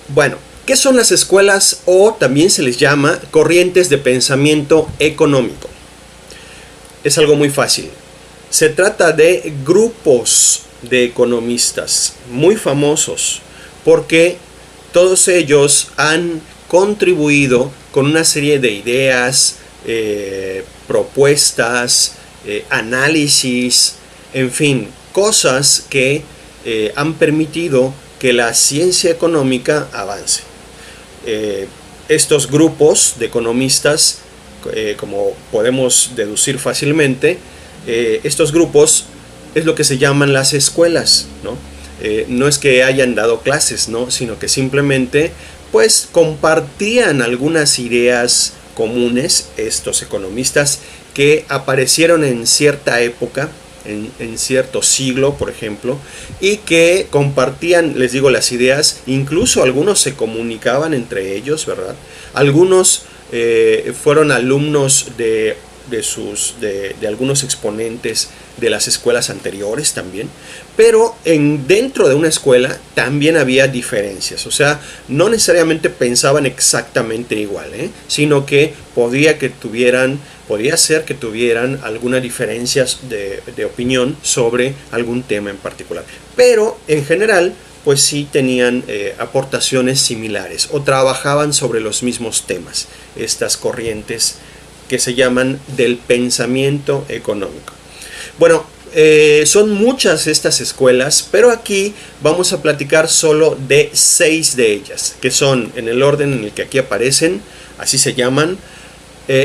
Bueno, ¿qué son las escuelas o también se les llama corrientes de pensamiento económico? Es algo muy fácil. Se trata de grupos de economistas muy famosos porque todos ellos han contribuido con una serie de ideas, propuestas, análisis, en fin, cosas que han permitido que la ciencia económica avance. Estos grupos de economistas, como podemos deducir fácilmente, estos grupos es lo que se llaman las escuelas, ¿no? No es que hayan dado clases, ¿no? Sino que simplemente pues compartían algunas ideas comunes, estos economistas que aparecieron en cierta época, en cierto siglo, por ejemplo, y que compartían, les digo, las ideas. Incluso algunos se comunicaban entre ellos, ¿verdad? Algunos fueron alumnos de algunos exponentes de las escuelas anteriores también, pero dentro de una escuela también había diferencias, o sea, no necesariamente pensaban exactamente igual, sino que podía ser que tuvieran algunas diferencias de opinión sobre algún tema en particular, pero en general pues sí tenían aportaciones similares o trabajaban sobre los mismos temas, estas corrientes que se llaman del pensamiento económico. Bueno, son muchas estas escuelas, pero aquí vamos a platicar solo de 6 de ellas, que son, en el orden en el que aquí aparecen, así se llaman: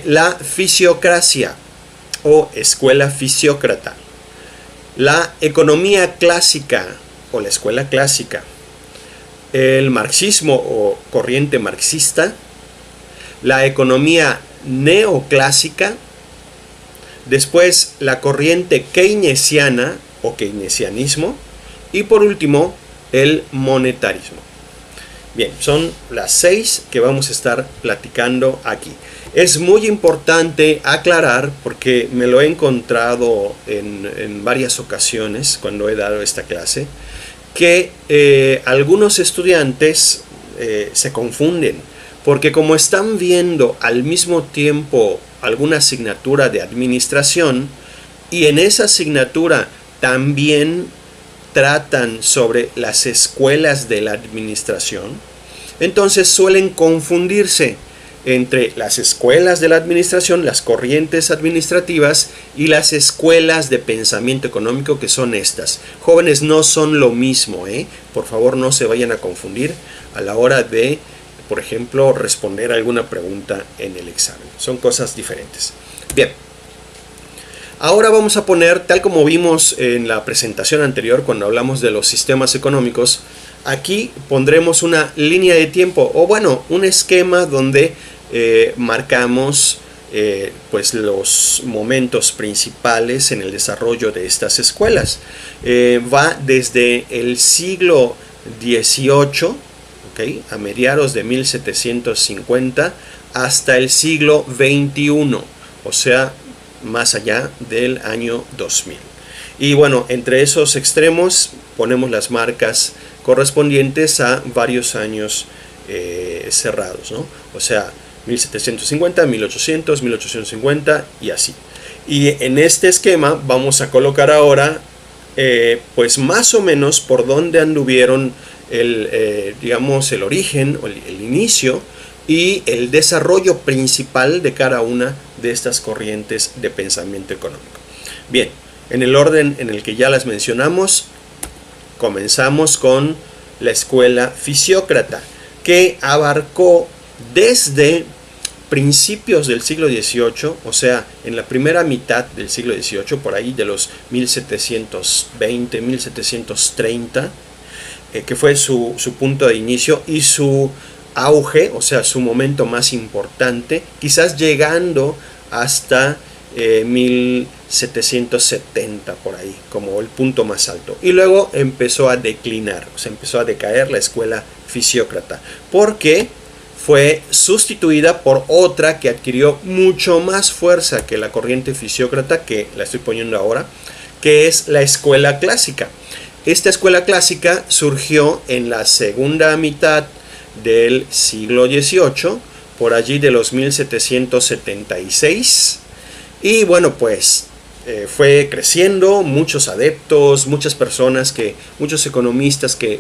la fisiocracia o escuela fisiócrata, la economía clásica o la escuela clásica, el marxismo o corriente marxista, la economía neoclásica, después la corriente keynesiana o keynesianismo y por último el monetarismo. Bien, son las 6 que vamos a estar platicando aquí. Es muy importante aclarar, porque me lo he encontrado en varias ocasiones cuando he dado esta clase, que algunos estudiantes se confunden, porque como están viendo al mismo tiempo alguna asignatura de administración y en esa asignatura también tratan sobre las escuelas de la administración, entonces suelen confundirse entre las escuelas de la administración, las corrientes administrativas y las escuelas de pensamiento económico, que son estas. Jóvenes, no son lo mismo, por favor no se vayan a confundir a la hora de, por ejemplo, responder alguna pregunta en el examen. Son cosas diferentes. Bien, ahora vamos a poner, tal como vimos en la presentación anterior cuando hablamos de los sistemas económicos, aquí pondremos una línea de tiempo, o bueno, un esquema donde marcamos pues los momentos principales en el desarrollo de estas escuelas. Va desde el siglo XVIII, a mediados de 1750, hasta el siglo XXI, o sea, más allá del año 2000. Y bueno, entre esos extremos ponemos las marcas correspondientes a varios años cerrados, ¿no? O sea, 1750, 1800, 1850 y así. Y en este esquema vamos a colocar ahora pues más o menos por dónde anduvieron digamos el origen o el inicio y el desarrollo principal de cada una de estas corrientes de pensamiento económico. Bien, en el orden en el que ya las mencionamos, comenzamos con la escuela fisiócrata, que abarcó desde principios del siglo XVIII, o sea, en la primera mitad del siglo XVIII, por ahí de los 1720, 1730, que fue su punto de inicio y su auge, o sea, su momento más importante, quizás llegando hasta 1770 por ahí, como el punto más alto. Y luego empezó a declinar, o sea, empezó a decaer la escuela fisiócrata, porque fue sustituida por otra que adquirió mucho más fuerza que la corriente fisiócrata, que la estoy poniendo ahora, que es la escuela clásica. Esta escuela clásica surgió en la segunda mitad del siglo XVIII, por allí de los 1776. Y bueno, pues fue creciendo, muchos adeptos, muchas personas, muchos economistas que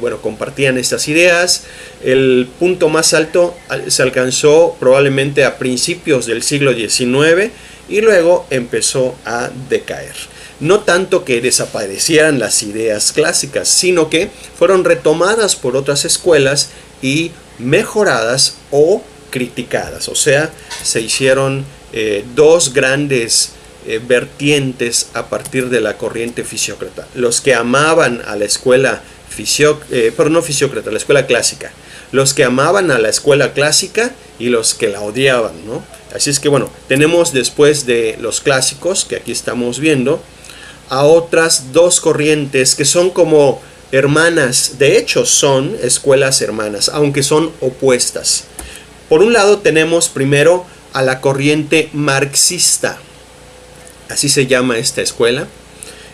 bueno, compartían estas ideas. El punto más alto se alcanzó probablemente a principios del siglo XIX y luego empezó a decaer. No tanto que desaparecieran las ideas clásicas, sino que fueron retomadas por otras escuelas y mejoradas o criticadas. O sea, se hicieron dos grandes vertientes a partir de la corriente fisiócrata. Los que amaban a la escuela la escuela clásica. Los que amaban a la escuela clásica y los que la odiaban, ¿no? Así es que bueno, tenemos después de los clásicos, que aquí estamos viendo, a otras dos corrientes que son como hermanas. De hecho, son escuelas hermanas, aunque son opuestas. Por un lado tenemos primero a la corriente marxista. Así se llama esta escuela,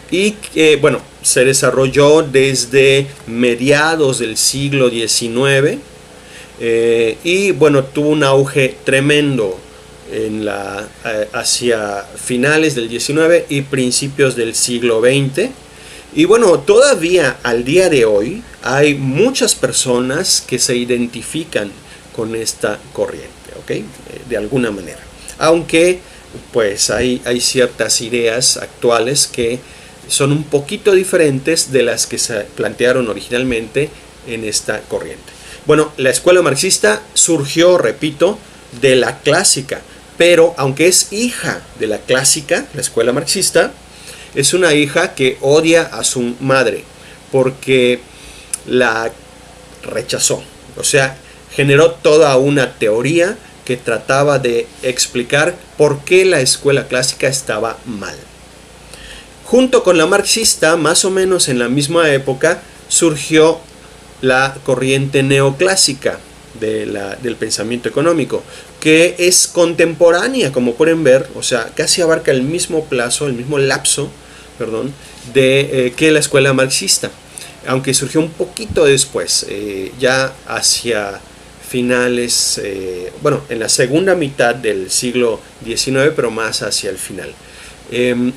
y que bueno, se desarrolló desde mediados del siglo XIX y bueno, tuvo un auge tremendo hacia finales del XIX y principios del siglo XX. Y bueno, todavía al día de hoy hay muchas personas que se identifican con esta corriente, ¿ok? De alguna manera, aunque pues hay ciertas ideas actuales que son un poquito diferentes de las que se plantearon originalmente en esta corriente. Bueno, la escuela marxista surgió, repito, de la clásica, pero aunque es hija de la clásica, la escuela marxista es una hija que odia a su madre porque la rechazó. O sea, generó toda una teoría que trataba de explicar por qué la escuela clásica estaba mal. Junto con la marxista, más o menos en la misma época, surgió la corriente neoclásica del pensamiento económico, que es contemporánea, como pueden ver, o sea, casi abarca el mismo lapso, que la escuela marxista, aunque surgió un poquito después, ya hacia finales, en la segunda mitad del siglo XIX, pero más hacia el final.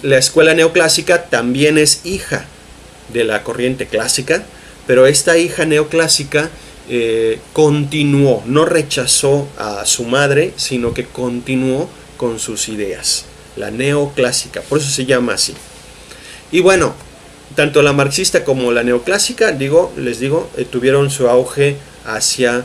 La escuela neoclásica también es hija de la corriente clásica, pero esta hija neoclásica continuó, no rechazó a su madre, sino que continuó con sus ideas, la neoclásica, por eso se llama así. Y bueno, tanto la marxista como la neoclásica, les digo, tuvieron su auge hacia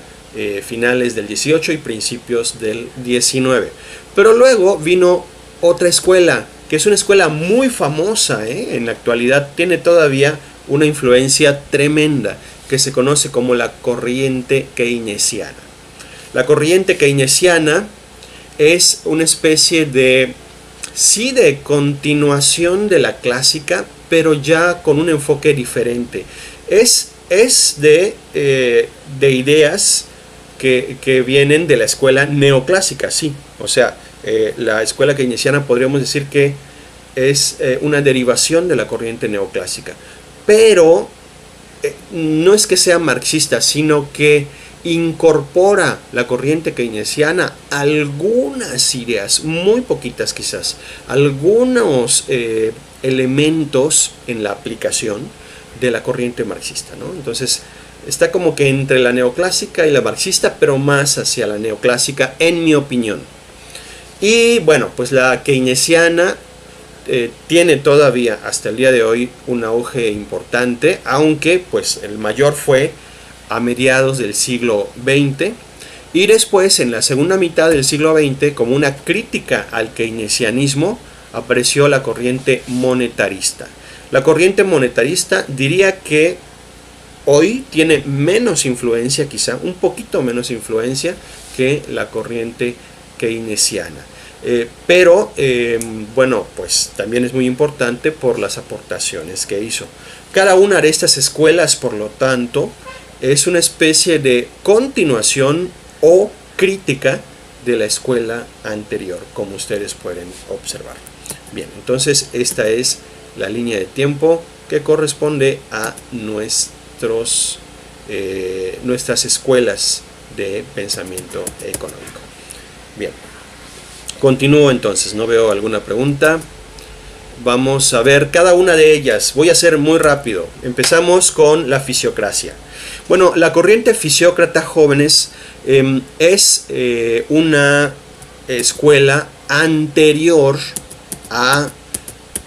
finales del 18 y principios del 19. Pero luego vino otra escuela, que es una escuela muy famosa, en la actualidad tiene todavía una influencia tremenda, que se conoce como la corriente keynesiana. La corriente keynesiana es una especie de continuación de la clásica, pero ya con un enfoque diferente. Es de ideas que vienen de la escuela neoclásica, sí. O sea, la escuela keynesiana podríamos decir que es una derivación de la corriente neoclásica. Pero no es que sea marxista, sino que incorpora la corriente keynesiana algunas ideas, muy poquitas quizás, algunos elementos en la aplicación de la corriente marxista, ¿no? Entonces está como que entre la neoclásica y la marxista, pero más hacia la neoclásica, en mi opinión. Y bueno, pues la keynesiana tiene todavía hasta el día de hoy un auge importante, aunque pues el mayor fue a mediados del siglo XX, y después en la segunda mitad del siglo XX, como una crítica al keynesianismo, apareció la corriente monetarista. La corriente monetarista diría que hoy tiene menos influencia, quizá un poquito menos influencia que la corriente keynesiana. Pero bueno, pues también es muy importante por las aportaciones que hizo. Cada una de estas escuelas, por lo tanto, es una especie de continuación o crítica de la escuela anterior, como ustedes pueden observar. Bien, entonces esta es la línea de tiempo que corresponde a nuestros nuestras escuelas de pensamiento económico. Bien, continúo entonces, no veo alguna pregunta. Vamos a ver cada una de ellas. Voy a ser muy rápido. Empezamos con la fisiocracia. Bueno, la corriente fisiócrata, jóvenes, es una escuela anterior a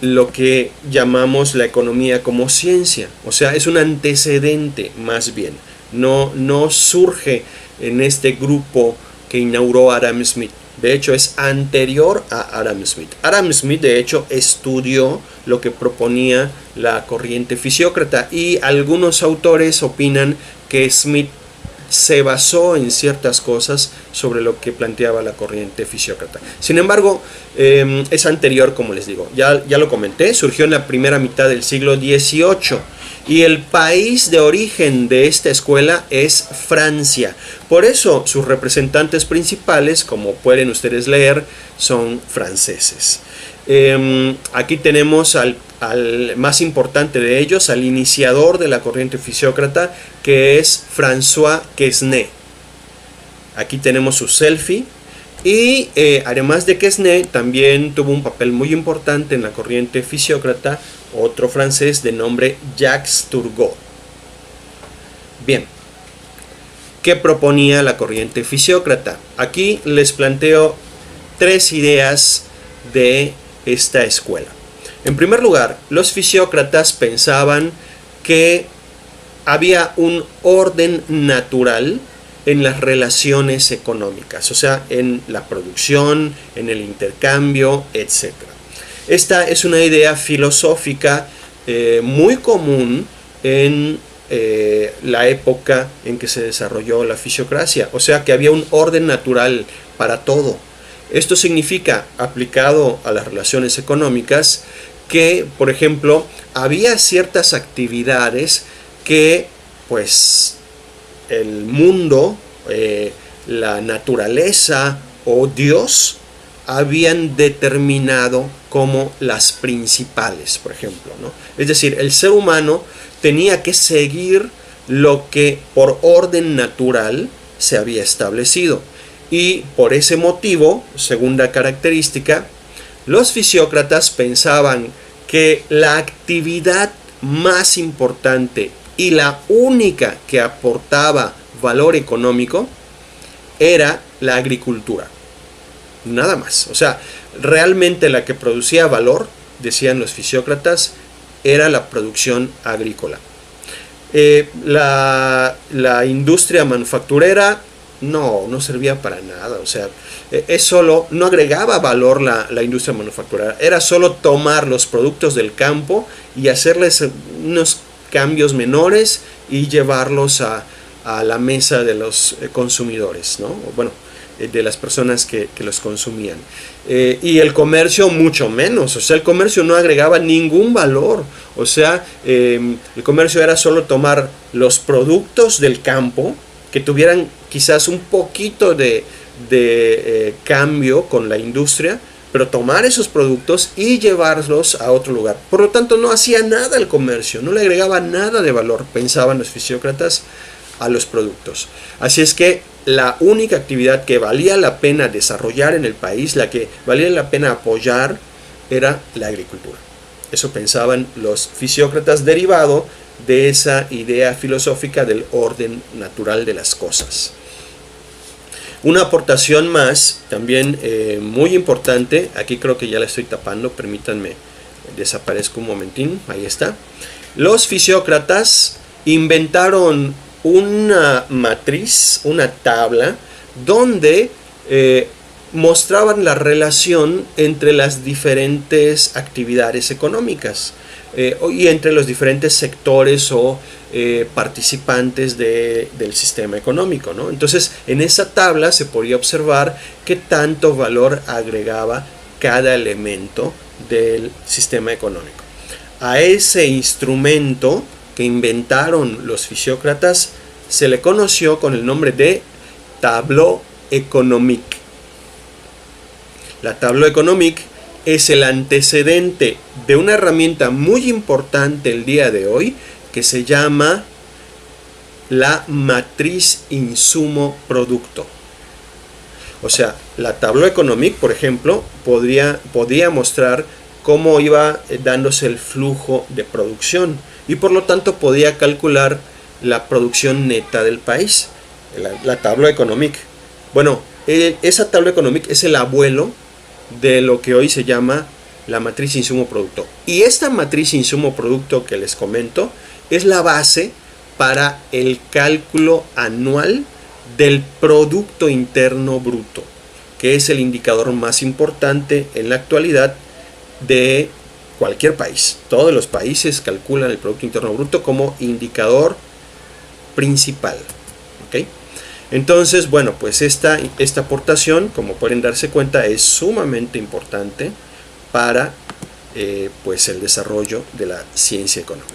lo que llamamos la economía como ciencia. O sea, es un antecedente más bien. No surge en este grupo que inauguró Adam Smith. De hecho, es anterior a Adam Smith. Adam Smith, de hecho, estudió lo que proponía la corriente fisiócrata, y algunos autores opinan que Smith se basó en ciertas cosas sobre lo que planteaba la corriente fisiócrata. Sin embargo, es anterior, como les digo. Ya lo comenté, surgió en la primera mitad del siglo XVIII. Y el país de origen de esta escuela es Francia. Por eso sus representantes principales, como pueden ustedes leer, son franceses. Aquí tenemos al más importante de ellos, al iniciador de la corriente fisiócrata, que es François Quesnay. Aquí tenemos su selfie. Y además de Quesnay, también tuvo un papel muy importante en la corriente fisiócrata otro francés de nombre Jacques Turgot. Bien, ¿qué proponía la corriente fisiócrata? Aquí les planteo 3 ideas de esta escuela. En primer lugar, los fisiócratas pensaban que había un orden natural en las relaciones económicas, o sea, en la producción, en el intercambio, etc. Esta es una idea filosófica muy común en la época en que se desarrolló la fisiocracia, o sea que había un orden natural para todo. Esto significa, aplicado a las relaciones económicas, que, por ejemplo, había ciertas actividades que, pues, el mundo, la naturaleza o Dios habían determinado como las principales, por ejemplo, ¿no? Es decir, el ser humano tenía que seguir lo que por orden natural se había establecido. Y por ese motivo, segunda característica, los fisiócratas pensaban que la actividad más importante y la única que aportaba valor económico era la agricultura. Nada más. O sea, realmente la que producía valor, decían los fisiócratas, era la producción agrícola. La industria manufacturera no servía para nada. O sea, no agregaba valor la industria manufacturera. Era solo tomar los productos del campo y hacerles unos cambios menores y llevarlos a la mesa de los consumidores, ¿no? Bueno, de las personas que los consumían. Y el comercio mucho menos. O sea, el comercio no agregaba ningún valor. O sea, el comercio era solo tomar los productos del campo que tuvieran quizás un poquito de cambio con la industria, pero tomar esos productos y llevarlos a otro lugar. Por lo tanto, no hacía nada el comercio, no le agregaba nada de valor, pensaban los fisiócratas, a los productos. Así es que la única actividad que valía la pena desarrollar en el país, la que valía la pena apoyar, era la agricultura. Eso pensaban los fisiócratas, derivado de esa idea filosófica del orden natural de las cosas. Una aportación más, también muy importante, aquí creo que ya la estoy tapando, permítanme, desaparezco un momentín, ahí está. Los fisiócratas inventaron una matriz, una tabla, donde mostraban la relación entre las diferentes actividades económicas y entre los diferentes sectores o participantes del sistema económico, ¿no? Entonces, en esa tabla se podía observar qué tanto valor agregaba cada elemento del sistema económico. A ese instrumento que inventaron los fisiócratas se le conoció con el nombre de tableau économique. La tableau économique es el antecedente de una herramienta muy importante el día de hoy que se llama la matriz insumo-producto. O sea, la tableau économique, por ejemplo, podría mostrar cómo iba dándose el flujo de producción y por lo tanto podía calcular la producción neta del país, la tableau économique. Bueno, esa tableau économique es el abuelo de lo que hoy se llama la matriz insumo-producto. Y esta matriz insumo-producto que les comento es la base para el cálculo anual del Producto Interno Bruto, que es el indicador más importante en la actualidad de cualquier país. Todos los países calculan el Producto Interno Bruto como indicador principal. ¿Okay? Entonces, bueno, pues esta aportación, como pueden darse cuenta, es sumamente importante para pues el desarrollo de la ciencia económica.